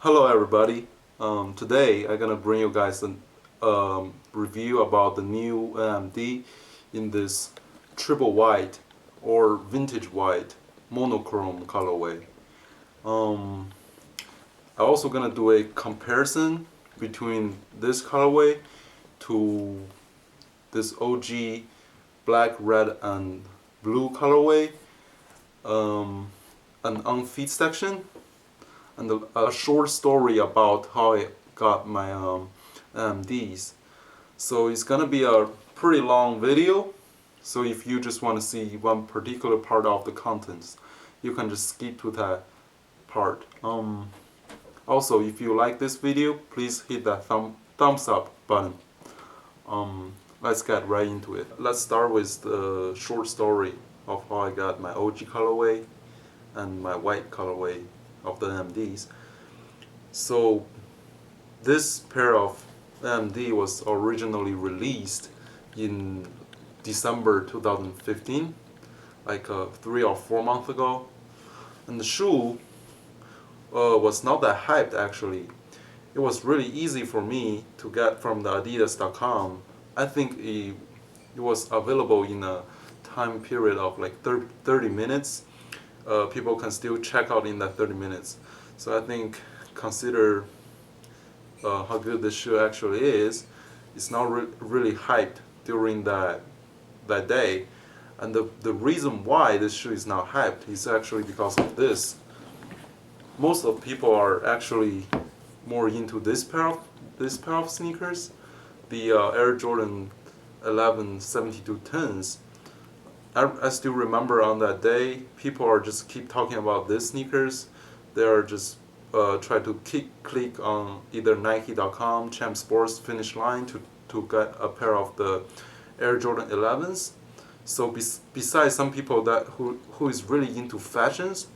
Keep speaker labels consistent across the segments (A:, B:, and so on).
A: Hello everybody. Today I'm gonna bring you guys a review about the new NMD in this triple white or vintage white monochrome colorway. Um, I'm also gonna do a comparison between this colorway to this OG black, red, and blue colorway, an unfit section, and a short story about how I got my NMDs. So it's gonna be a pretty long video. So if you just want to see one particular part of the contents, you can just skip to that part. Also, if you like this video, please hit that thumbs up button. Let's get right into it. Let's start with the short story of how I got my OG colorway and my white colorway of the NMDs. So this pair of NMD was originally released in December 2015, like 3 or 4 months ago, and the shoe was not that hyped actually. It was really easy for me to get from the Adidas.com. I think it was available in a time period of like 30 minutes. People can still check out in that 30 minutes. So I think, consider how good this shoe actually is. It's not really hyped during that day, and the reason why this shoe is not hyped is actually because of this. Most of people are actually more into this pair of sneakers, the Air Jordan 11 7210s. I still remember on that day, people are just keep talking about these sneakers. They are just try to click on either Nike.com, Champ Sports finish line to get a pair of the Air Jordan 11s. So besides some people who is really into fashions,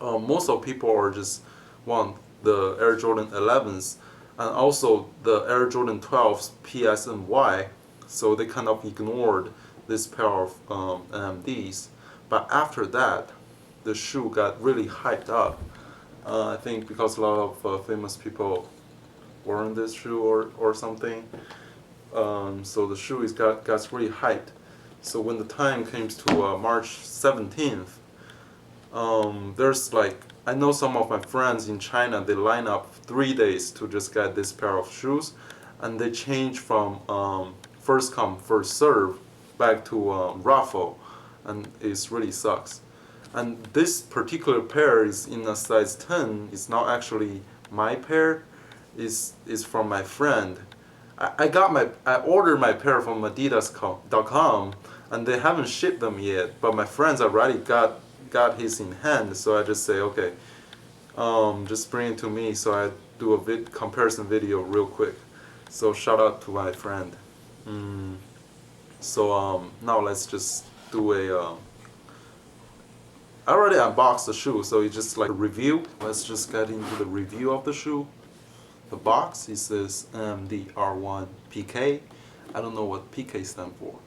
A: most of people are just want the Air Jordan 11s and also the Air Jordan 12s PS and Y. So they kind of ignored this pair of NMDs. But after that, the shoe got really hyped up. I think because a lot of famous people wearing this shoe or something. So the shoe got really hyped. So when the time comes to March 17th, there's like, I know some of my friends in China, they line up 3 days to just get this pair of shoes, and they change from first come first serve back to raffle, and it really sucks. And this particular pair is in a size 10. It's not actually my pair. Is from my friend. I ordered my pair from Adidas.com, and they haven't shipped them yet. But my friends already got his in hand. So I just say, okay, just bring it to me. So I do a comparison video real quick. So shout out to my friend. So now let's just do a. I already unboxed the shoe, so it's just like a review. Let's just get into the review of the shoe. The box, it says NMD R1 PK. I don't know what PK stands for,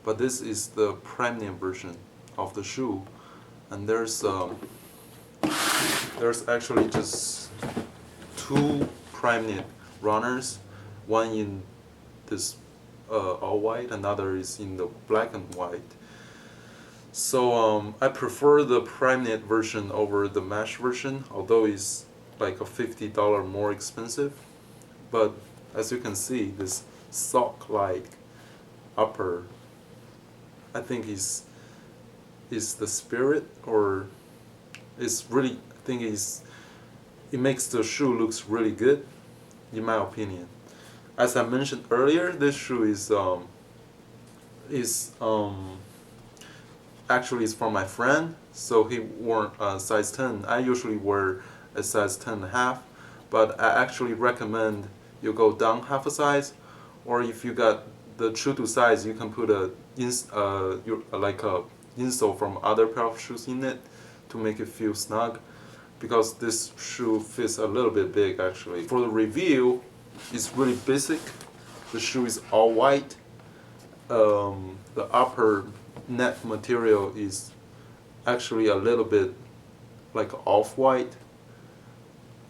A: but this is the Primeknit version of the shoe, and there's actually just 2 Primeknit runners, one in this all white, another is in the black and white. So I prefer the Primeknit version over the mesh version, although it's like a $50 more expensive. But as you can see, this sock-like upper, I think is the spirit, or it's really, I think it makes the shoe looks really good, in my opinion. As I mentioned earlier, this shoe actually is from my friend, so he wore a size 10. I usually wear a size 10.5, but I actually recommend you go down half a size, or if you got the true to size, you can put like a insole from other pair of shoes in it to make it feel snug, because this shoe fits a little bit big actually. For the review, it's really basic. The shoe is all white. The upper net material is actually a little bit like off-white.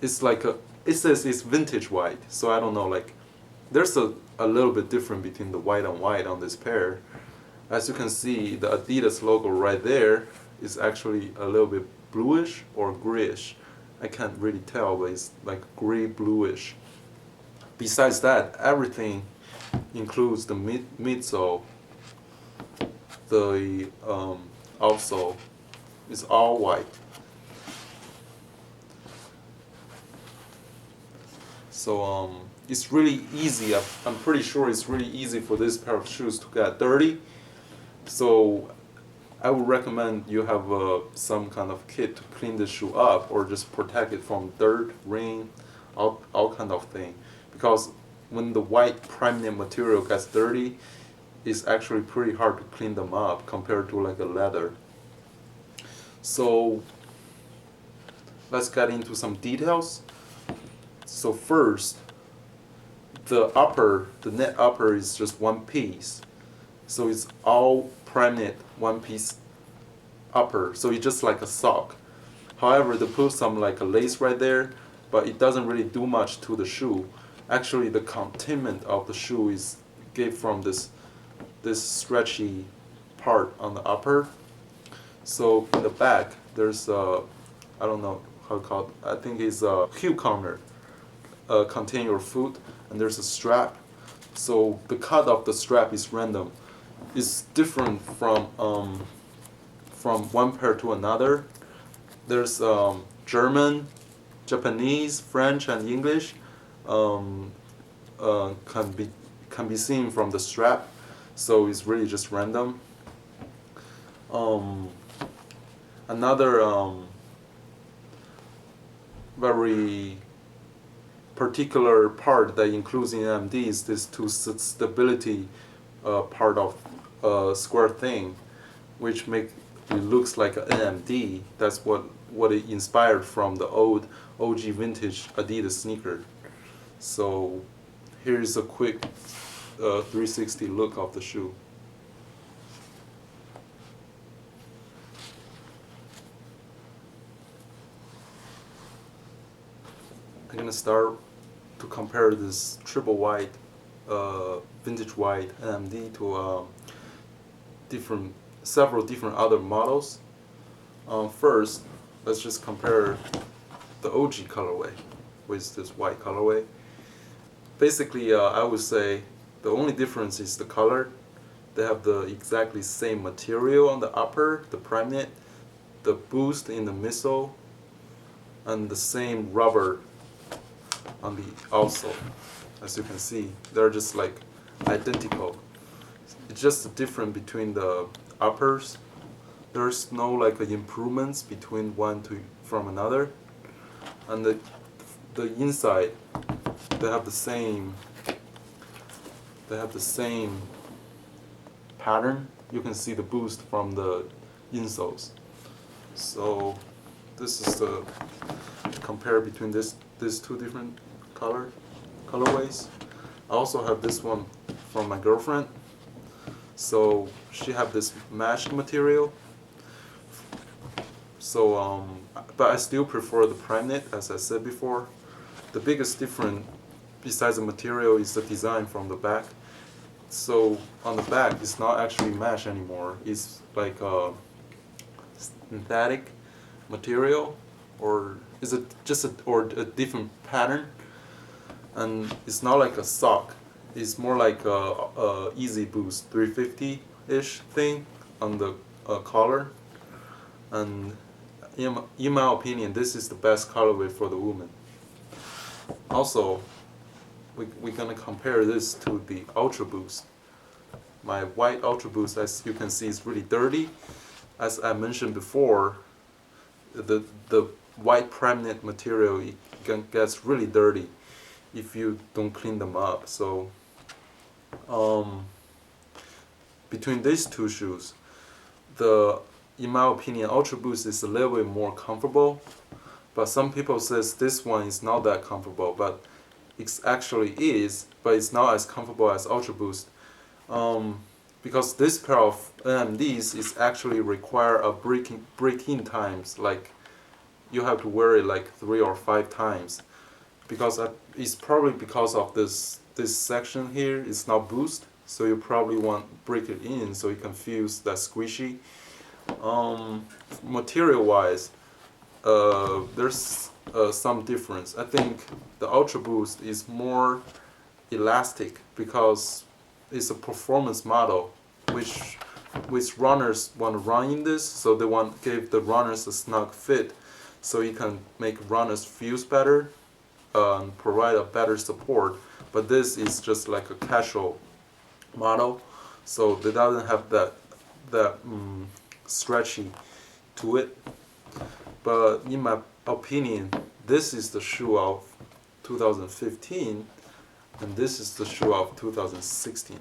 A: it's like it says it's vintage white, so I don't know, like there's a little bit different between the white and white on this pair. As you can see, the Adidas logo right there is actually a little bit bluish or grayish. I can't really tell, but it's like gray bluish. Besides that, everything includes the midsole, the outsole, is all white. So it's really easy. I'm pretty sure it's really easy for this pair of shoes to get dirty. So I would recommend you have some kind of kit to clean the shoe up, or just protect it from dirt, rain, all kind of thing. Because when the white Primeknit material gets dirty, it's actually pretty hard to clean them up compared to like a leather. So let's get into some details. So first, the net upper is just one piece. So it's all Primeknit one piece upper. So it's just like a sock. However, they put some like a lace right there, but it doesn't really do much to the shoe. Actually, the containment of the shoe is gave from this stretchy part on the upper. So in the back, there's I don't know how to call it. I think it's a heel corner. Contain your foot, and there's a strap. So the cut of the strap is random. It's different from one pair to another. There's German, Japanese, French, and English can be seen from the strap. So it's really just random. Another very particular part that includes in NMD is this two stability part of square thing, which make it looks like an NMD. That's what it inspired from the old OG vintage Adidas sneaker. So here's a quick 360 look of the shoe. I'm gonna start to compare this triple white, vintage white NMD to several different other models. First, let's just compare the OG colorway with this white colorway. Basically, I would say the only difference is the color. They have the exactly same material on the upper, the Primeknit, the boost in the midsole, and the same rubber on the outsole. As you can see, they're just like identical. It's just the difference between the uppers. There's no like improvements between one from another, and the inside they have the same pattern. You can see the boost from the insoles. So this is the compare between these two different colorways. I also have this one from my girlfriend. So she have this mesh material. So but I still prefer the Primeknit, as I said before. The biggest difference besides the material is the design from the back. So on the back, it's not actually mesh anymore. It's like a synthetic material, or is it just a different pattern? And it's not like a sock. It's more like a Easy Boost 350-ish thing on the collar. And in my opinion, this is the best colorway for the woman. Also, we're gonna compare this to the Ultra Boost. My white Ultra Boost, as you can see, is really dirty. As I mentioned before, the white Primeknit material gets really dirty if you don't clean them up. So between these two shoes, in my opinion, Ultra Boost is a little bit more comfortable, but some people says this one is not that comfortable, but it actually is, but it's not as comfortable as Ultra Boost. Because this pair of NMDs is actually require a break-in times like you have to wear it like 3 or 5 times, because it's probably because of this section here is not boost, so you probably want break it in so you can feel that squishy. Material wise, there's some difference. I think the Ultra Boost is more elastic because it's a performance model, which runners want to run in this, so they want give the runners a snug fit, so you can make runners feel better, provide a better support. But this is just like a casual model, so it doesn't have that stretchy to it. But in my opinion, this is the shoe of 2015, and this is the shoe of 2016.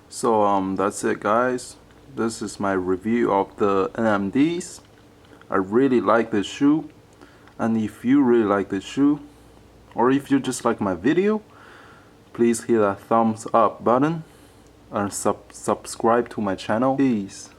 A: So that's it, guys. This is my review of the NMDs. I really like this shoe, and if you really like this shoe, or if you just like my video, please hit that thumbs up button and subscribe to my channel. Peace.